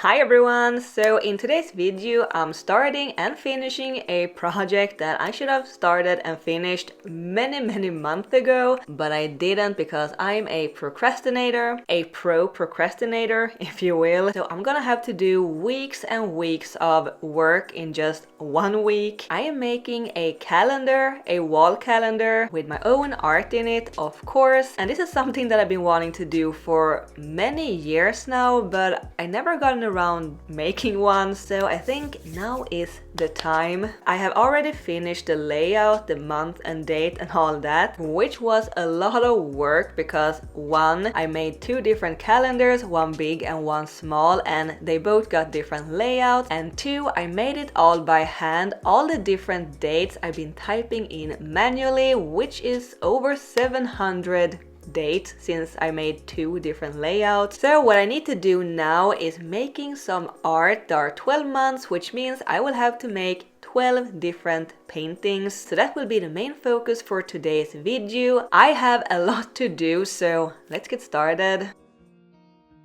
Hi everyone! So in today's video I'm starting and finishing a project that I should have started and finished many months ago, but I didn't because I'm a procrastinator, a pro procrastinator if you will. So I'm gonna have to do weeks and weeks of work in just 1 week. I am making a calendar, a wall calendar with my own art in it, of course, and this is something that I've been wanting to do for many years now, but I never gotten around making one, so I think now is the time. I have already finished the layout, the month and date and all that, which was a lot of work because one, I made 2 different calendars, one big and one small, and they both got different layouts, and 2, I made it all by hand, all the different dates I've been typing in manually, which is over 700 date since I made 2 different layouts. So what I need to do now is making some art. There are 12 months, which means I will have to make 12 different paintings. So that will be the main focus for today's video. I have a lot to do, so let's get started.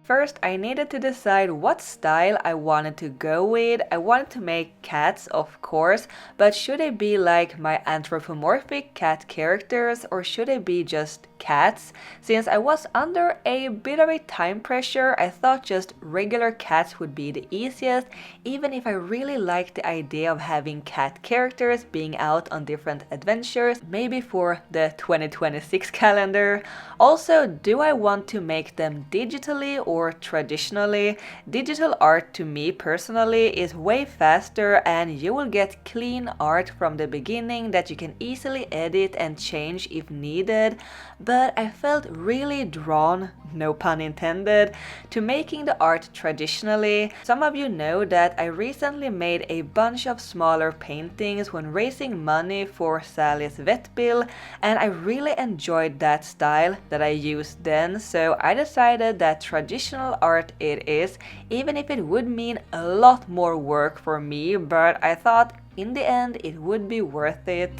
First, I needed to decide what style I wanted to go with. I wanted to make cats, of course, but should they be like my anthropomorphic cat characters or should they be just cats? Since I was under a bit of a time pressure, I thought just regular cats would be the easiest, even if I really liked the idea of having cat characters being out on different adventures, maybe for the 2026 calendar. Also, do I want to make them digitally or traditionally? Digital art to me personally is way faster and you will get clean art from the beginning that you can easily edit and change if needed. But I felt really drawn, no pun intended, to making the art traditionally. Some of you know that I recently made a bunch of smaller paintings when raising money for Sally's vet bill, and I really enjoyed that style that I used then, so I decided that traditional art it is, even if it would mean a lot more work for me, but I thought in the end it would be worth it.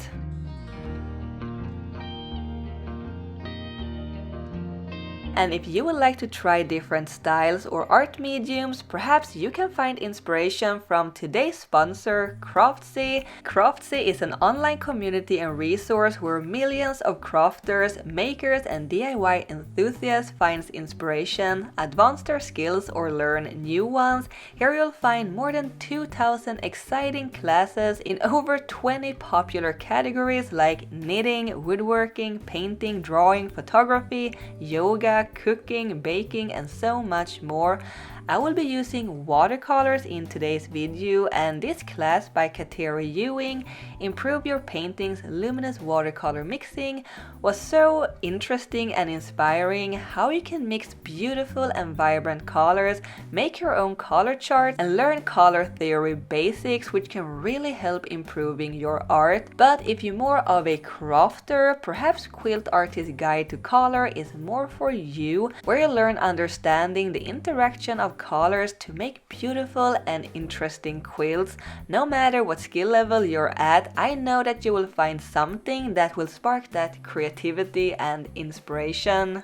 And if you would like to try different styles or art mediums, perhaps you can find inspiration from today's sponsor, Craftsy. Craftsy is an online community and resource where millions of crafters, makers and DIY enthusiasts find inspiration, advance their skills or learn new ones. Here you'll find more than 2,000 exciting classes in over 20 popular categories like knitting, woodworking, painting, drawing, photography, yoga, cooking, baking and so much more. I will be using watercolors in today's video, and this class by Kattvalk, Improve Your Painting's Luminous Watercolor Mixing, was so interesting and inspiring how you can mix beautiful and vibrant colors, make your own color charts and learn color theory basics, which can really help improving your art. But if you're more of a crafter, perhaps Quilt Artist's Guide to Color is more for you, where you learn understanding the interaction of colors to make beautiful and interesting quilts. No matter what skill level you're at, I know that you will find something that will spark that creativity and inspiration.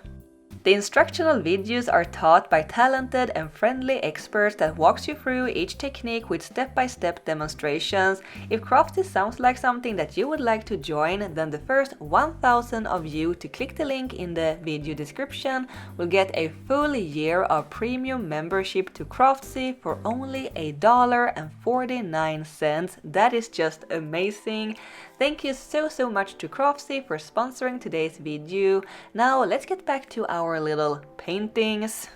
The instructional videos are taught by talented and friendly experts that walks you through each technique with step-by-step demonstrations. If Craftsy sounds like something that you would like to join, then the first 1,000 of you to click the link in the video description will get a full year of premium membership to Craftsy for only $1.49. That is just amazing. Thank you so much to Craftsy for sponsoring today's video. Now let's get back to our little paintings.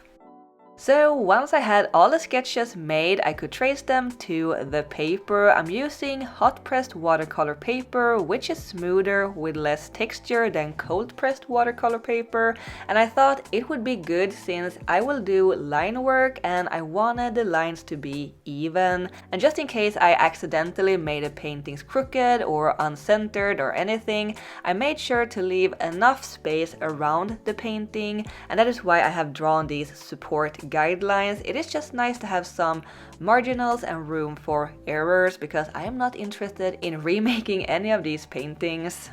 So once I had all the sketches made, I could trace them to the paper. I'm using hot pressed watercolor paper, which is smoother with less texture than cold pressed watercolor paper, and I thought it would be good since I will do line work and I wanted the lines to be even. And just in case I accidentally made the paintings crooked or uncentered or anything, I made sure to leave enough space around the painting, and that is why I have drawn these support guidelines. It is just nice to have some marginals and room for errors because I am not interested in remaking any of these paintings.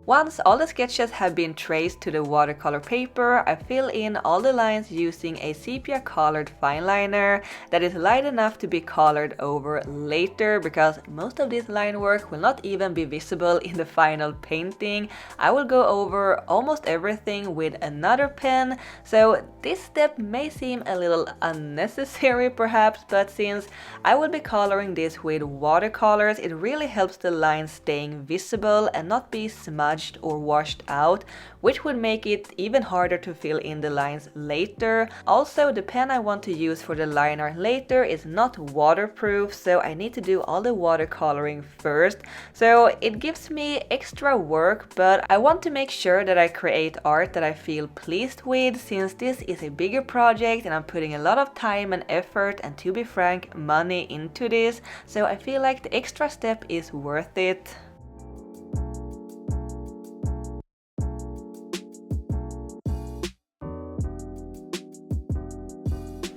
Once all the sketches have been traced to the watercolor paper, I fill in all the lines using a sepia-colored fine liner that is light enough to be colored over later, because most of this line work will not even be visible in the final painting. I will go over almost everything with another pen, so this step may seem a little unnecessary perhaps, but since I will be coloring this with watercolors, it really helps the lines staying visible and not be smudged or washed out, which would make it even harder to fill in the lines later. Also, the pen I want to use for the liner later is not waterproof, so I need to do all the watercoloring first. So it gives me extra work, but I want to make sure that I create art that I feel pleased with, since this is a bigger project and I'm putting a lot of time and effort and, to be frank, money into this, so I feel like the extra step is worth it.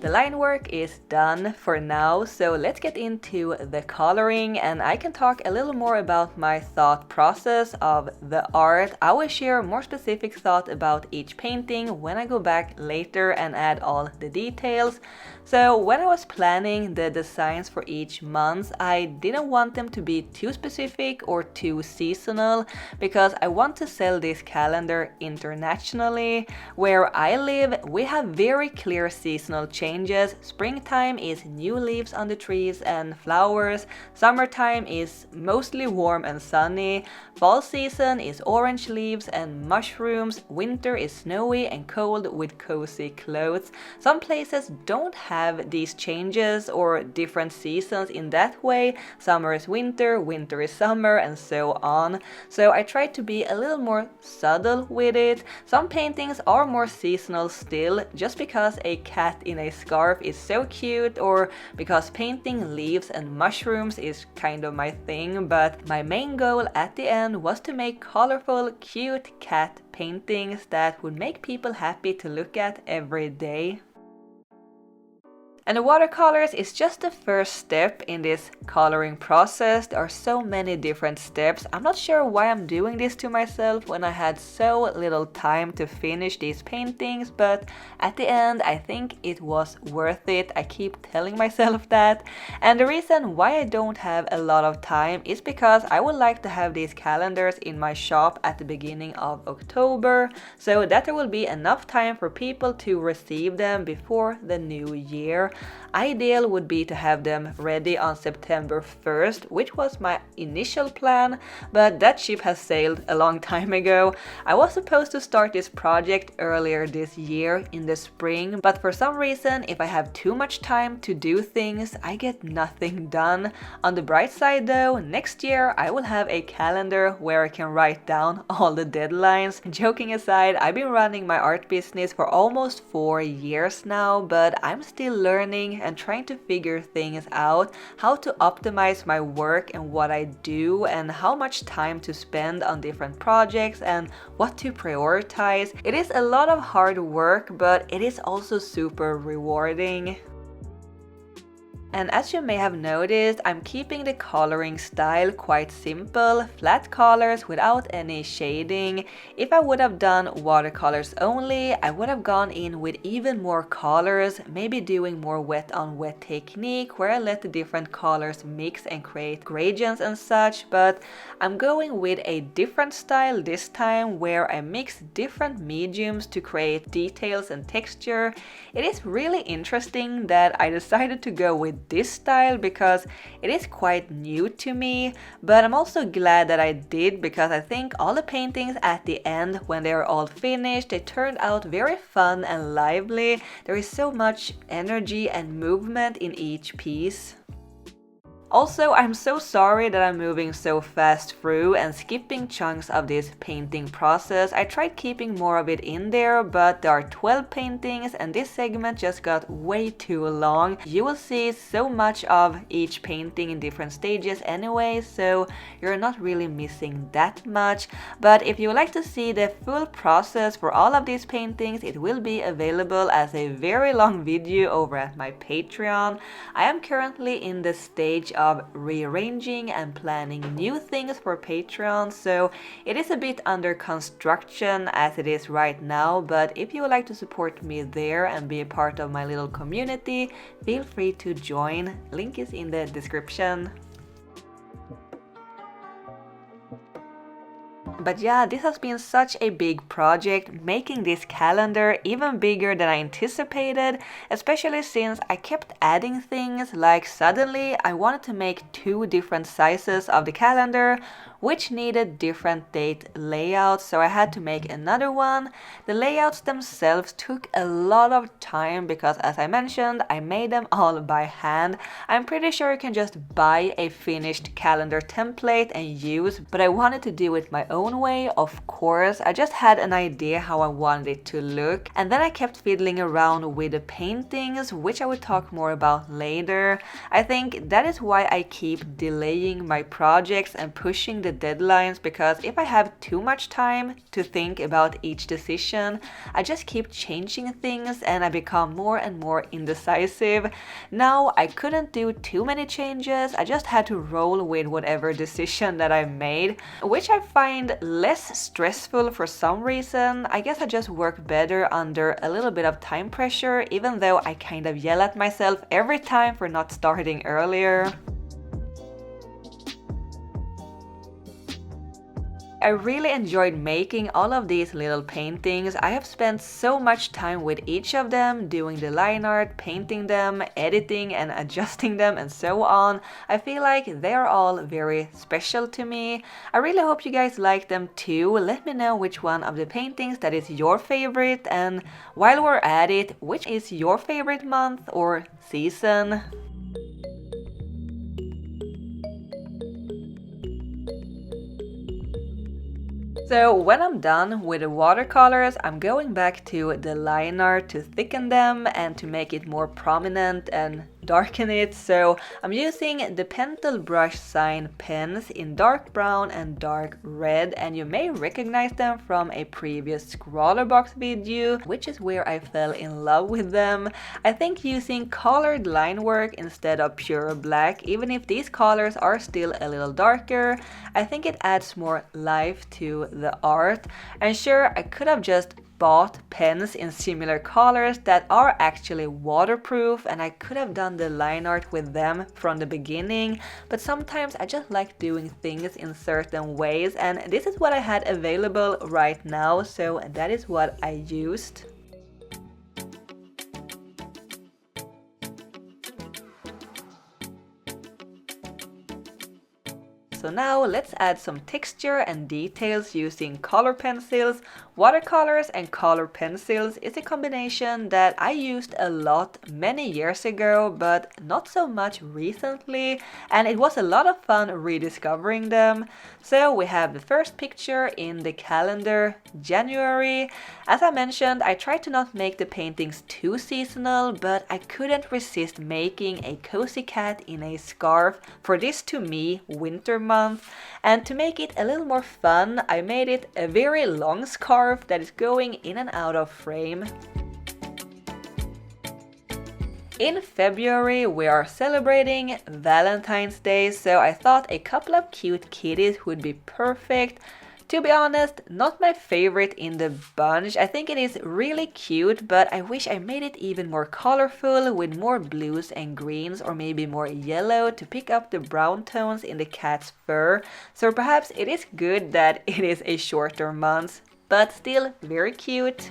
The line work is done for now, so let's get into the coloring, and I can talk a little more about my thought process of the art. I will share more specific thought about each painting when I go back later and add all the details. So when I was planning the designs for each month, I didn't want them to be too specific or too seasonal, because I want to sell this calendar internationally. Where I live, we have very clear seasonal changes. Springtime is new leaves on the trees and flowers, summertime is mostly warm and sunny, fall season is orange leaves and mushrooms, winter is snowy and cold with cozy clothes. Some places don't have these changes or different seasons in that way. Summer is winter, winter is summer, and so on. So I tried to be a little more subtle with it. Some paintings are more seasonal still, just because a cat in a scarf is so cute, or because painting leaves and mushrooms is kind of my thing, but my main goal at the end was to make colorful, cute cat paintings that would make people happy to look at every day. And the watercolors is just the first step in this coloring process. There are so many different steps. I'm not sure why I'm doing this to myself when I had so little time to finish these paintings, but at the end I think it was worth it. I keep telling myself that. And the reason why I don't have a lot of time is because I would like to have these calendars in my shop at the beginning of October, so that there will be enough time for people to receive them before the new year. Ideal would be to have them ready on September 1st, which was my initial plan, but that ship has sailed a long time ago. I was supposed to start this project earlier this year in the spring, but for some reason, if I have too much time to do things, I get nothing done. On the bright side though, next year I will have a calendar where I can write down all the deadlines. Joking aside, I've been running my art business for almost 4 years now, but I'm still learning and trying to figure things out, how to optimize my work and what I do, and how much time to spend on different projects and what to prioritize. It is a lot of hard work, but it is also super rewarding. And as you may have noticed, I'm keeping the coloring style quite simple, flat colors without any shading. If I would have done watercolors only, I would have gone in with even more colors, maybe doing more wet on wet technique where I let the different colors mix and create gradients and such, but I'm going with a different style this time where I mix different mediums to create details and texture. It is really interesting that I decided to go with this style because it is quite new to me, but I'm also glad that I did, because I think all the paintings at the end, when they are all finished, they turned out very fun and lively. There is so much energy and movement in each piece. Also, I'm so sorry that I'm moving so fast through and skipping chunks of this painting process. I tried keeping more of it in there, but there are 12 paintings and this segment just got way too long. You will see so much of each painting in different stages anyway, so you're not really missing that much. But if you would like to see the full process for all of these paintings, it will be available as a very long video over at my Patreon. I am currently in the stage of rearranging and planning new things for Patreon, so it is a bit under construction as it is right now, but if you would like to support me there and be a part of my little community, feel free to join. Link is in the description. But yeah, this has been such a big project, making this calendar even bigger than I anticipated, especially since I kept adding things, like suddenly I wanted to make 2 different sizes of the calendar, which needed different date layouts, so I had to make another one. The layouts themselves took a lot of time because, as I mentioned, I made them all by hand. I'm pretty sure you can just buy a finished calendar template and use, but I wanted to do it my own way, of course. I just had an idea how I wanted it to look, and then I kept fiddling around with the paintings, which I will talk more about later. I think that is why I keep delaying my projects and pushing the deadlines, because if I have too much time to think about each decision, I just keep changing things and I become more and more indecisive. Now I couldn't do too many changes, I just had to roll with whatever decision that I made, which I find less stressful for some reason. I guess I just work better under a little bit of time pressure, even though I kind of yell at myself every time for not starting earlier. I really enjoyed making all of these little paintings. I have spent so much time with each of them, doing the line art, painting them, editing and adjusting them and so on. I feel like they are all very special to me. I really hope you guys like them too. Let me know which one of the paintings that is your favorite, and while we're at it, which is your favorite month or season? So when I'm done with the watercolors, I'm going back to the line art to thicken them and to make it more prominent and darken it. So I'm using the Pentel brush sign pens in dark brown and dark red, and you may recognize them from a previous scrawler box video, which is where I fell in love with them. I think using colored line work instead of pure black, even if these colors are still a little darker, I think it adds more life to the art. And sure, I could have just bought pens in similar colors that are actually waterproof, and I could have done the line art with them from the beginning, but sometimes I just like doing things in certain ways, and this is what I had available right now, so that is what I used. So now let's add some texture and details using color pencils. Watercolors and color pencils is a combination that I used a lot many years ago, but not so much recently, and it was a lot of fun rediscovering them. So we have the first picture in the calendar, January. As I mentioned, I tried to not make the paintings too seasonal, but I couldn't resist making a cozy cat in a scarf for this, to me, winter month. And to make it a little more fun, I made it a very long scarf that is going in and out of frame. In February we are celebrating Valentine's Day, so I thought a couple of cute kitties would be perfect. To be honest, not my favorite in the bunch. I think it is really cute, but I wish I made it even more colorful with more blues and greens, or maybe more yellow to pick up the brown tones in the cat's fur. So perhaps it is good that it is a shorter month, but still very cute.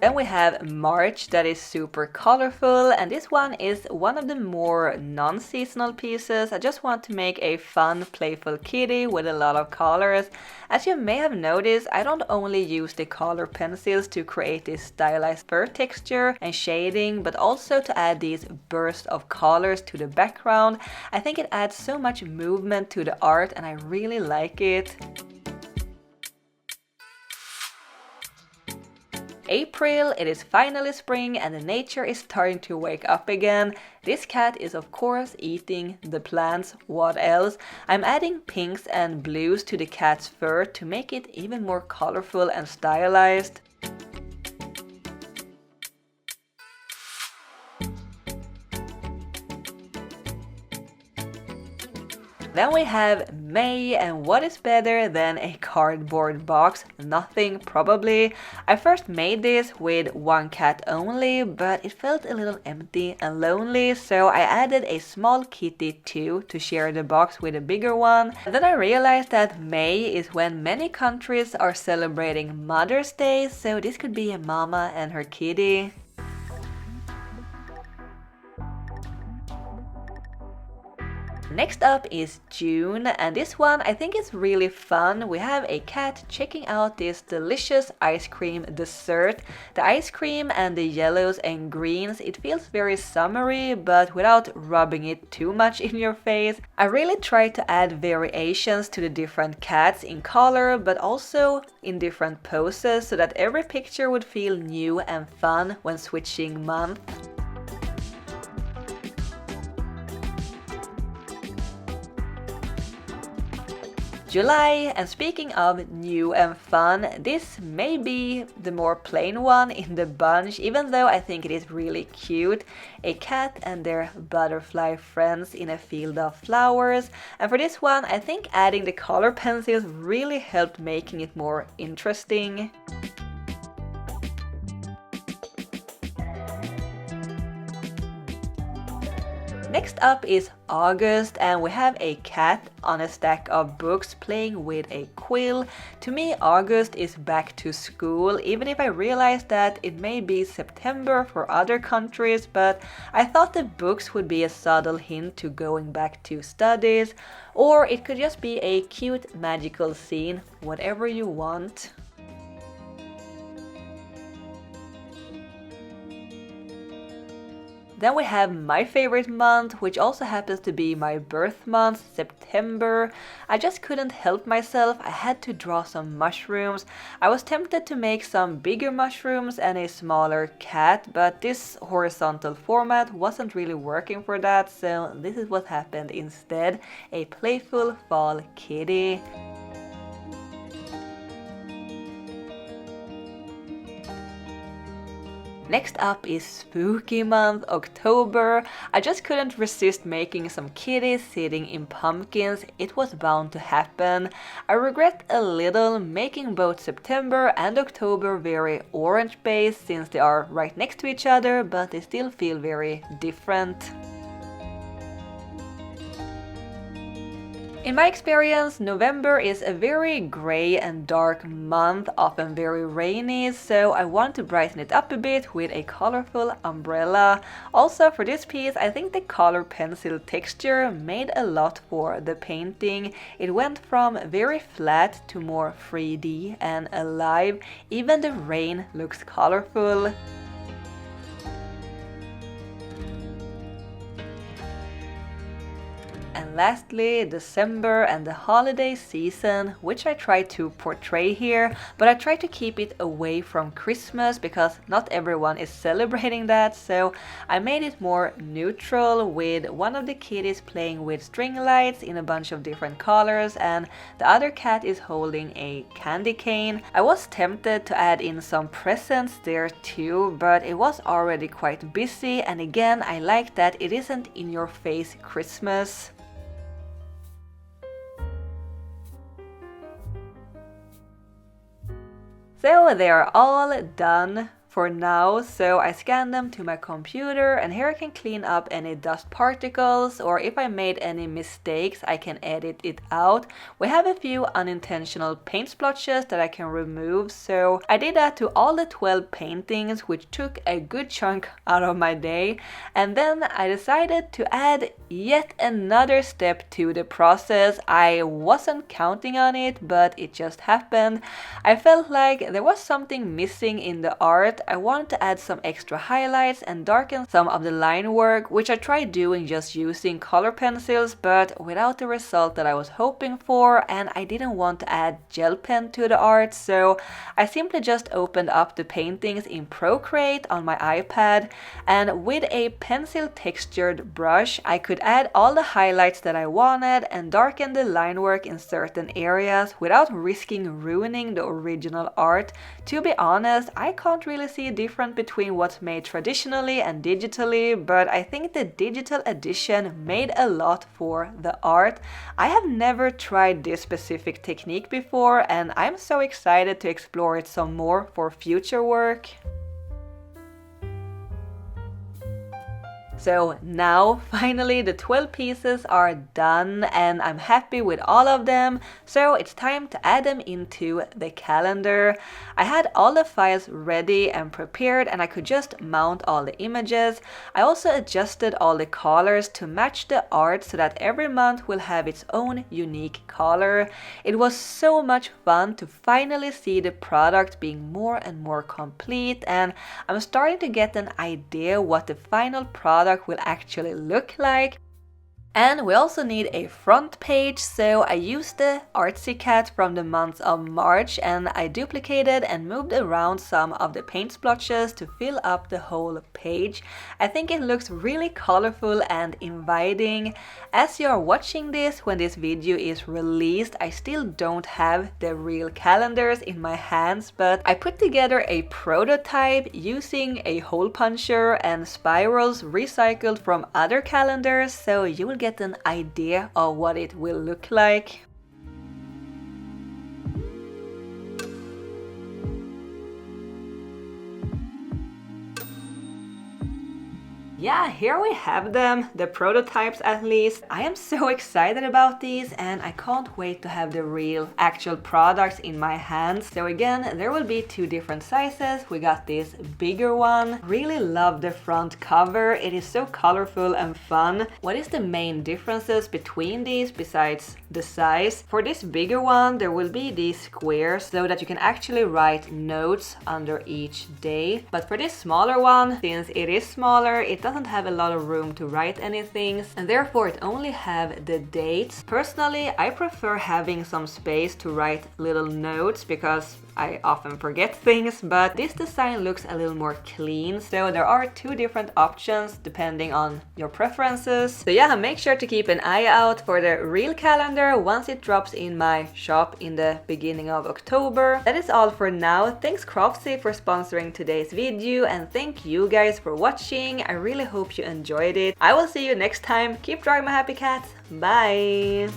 Then we have March, that is super colorful, and this one is one of the more non-seasonal pieces. I just want to make a fun, playful kitty with a lot of colors. As you may have noticed, I don't only use the color pencils to create this stylized fur texture and shading, but also to add these bursts of colors to the background. I think it adds so much movement to the art and I really like it. April, it is finally spring and the nature is starting to wake up again. This cat is of course eating the plants. What else? I'm adding pinks and blues to the cat's fur to make it even more colorful and stylized. Then we have May, and what is better than a cardboard box? Nothing, probably. I first made this with one cat only, but it felt a little empty and lonely, so I added a small kitty too to share the box with a bigger one. And then I realized that May is when many countries are celebrating Mother's Day, so this could be a mama and her kitty. Next up is June, and this one I think is really fun. We have a cat checking out this delicious ice cream dessert. The ice cream and the yellows and greens, it feels very summery, but without rubbing it too much in your face. I really tried to add variations to the different cats in color, but also in different poses, so that every picture would feel new and fun when switching month. July, and speaking of new and fun, this may be the more plain one in the bunch, even though I think it is really cute. A cat and their butterfly friends in a field of flowers. And for this one, I think adding the color pencils really helped making it more interesting. Next up is August, and we have a cat on a stack of books playing with a quill. To me, August is back to school, even if I realized that it may be September for other countries, but I thought the books would be a subtle hint to going back to studies, or it could just be a cute magical scene, whatever you want. Then we have my favorite month, which also happens to be my birth month, September. I just couldn't help myself, I had to draw some mushrooms. I was tempted to make some bigger mushrooms and a smaller cat, but this horizontal format wasn't really working for that, so this is what happened instead, a playful fall kitty. Next up is spooky month, October. I just couldn't resist making some kitties sitting in pumpkins. It was bound to happen. I regret a little making both September and October very orange based since they are right next to each other, but they still feel very different. In my experience, November is a very grey and dark month, often very rainy, so I want to brighten it up a bit with a colorful umbrella. Also for this piece, I think the color pencil texture made a lot for the painting. It went from very flat to more 3D and alive. Even the rain looks colorful. And lastly, December and the holiday season, which I try to portray here, but I try to keep it away from Christmas because not everyone is celebrating that, so I made it more neutral with one of the kitties playing with string lights in a bunch of different colors and the other cat is holding a candy cane. I was tempted to add in some presents there too, but it was already quite busy, and again I like that it isn't in your face Christmas. So they are all done for now, so I scan them to my computer and here I can clean up any dust particles, or if I made any mistakes I can edit it out. We have a few unintentional paint splotches that I can remove, so I did that to all the 12 paintings, which took a good chunk out of my day. And then I decided to add yet another step to the process. I wasn't counting on it, but it just happened. I felt like there was something missing in the art. I wanted to add some extra highlights and darken some of the line work, which I tried doing just using color pencils, but without the result that I was hoping for, and I didn't want to add gel pen to the art, so I simply just opened up the paintings in Procreate on my iPad, and with a pencil textured brush I could add all the highlights that I wanted and darken the line work in certain areas without risking ruining the original art. To be honest, I can't really see a difference between what's made traditionally and digitally, but I think the digital edition made a lot for the art. I have never tried this specific technique before, and I'm so excited to explore it some more for future work. So now, finally, the 12 pieces are done and I'm happy with all of them, so it's time to add them into the calendar. I had all the files ready and prepared and I could just mount all the images. I also adjusted all the colors to match the art so that every month will have its own unique color. It was so much fun to finally see the product being more and more complete, and I'm starting to get an idea what the final product will actually look like. And we also need a front page, so I used the artsy cat from the month of March and I duplicated and moved around some of the paint splotches to fill up the whole page. I think it looks really colorful and inviting. As you are watching this, when this video is released, I still don't have the real calendars in my hands, but I put together a prototype using a hole puncher and spirals recycled from other calendars, so you will get an idea of what it will look like. Yeah, here we have them, the prototypes at least. I am so excited about these and I can't wait to have the real actual products in my hands. So again, there will be two different sizes. We got this bigger one. Really love the front cover. It is so colorful and fun. What is the main differences between these besides the size? For this bigger one, there will be these squares so that you can actually write notes under each day. But for this smaller one, since it is smaller, it doesn't have a lot of room to write anything, and therefore it only have the dates. Personally, I prefer having some space to write little notes because I often forget things, but this design looks a little more clean, so there are two different options depending on your preferences. So yeah, make sure to keep an eye out for the real calendar once it drops in my shop in the beginning of October. That is all for now. Thanks Croftsy for sponsoring today's video, and thank you guys for watching. I really hope you enjoyed it. I will see you next time. Keep drawing my happy cats. Bye!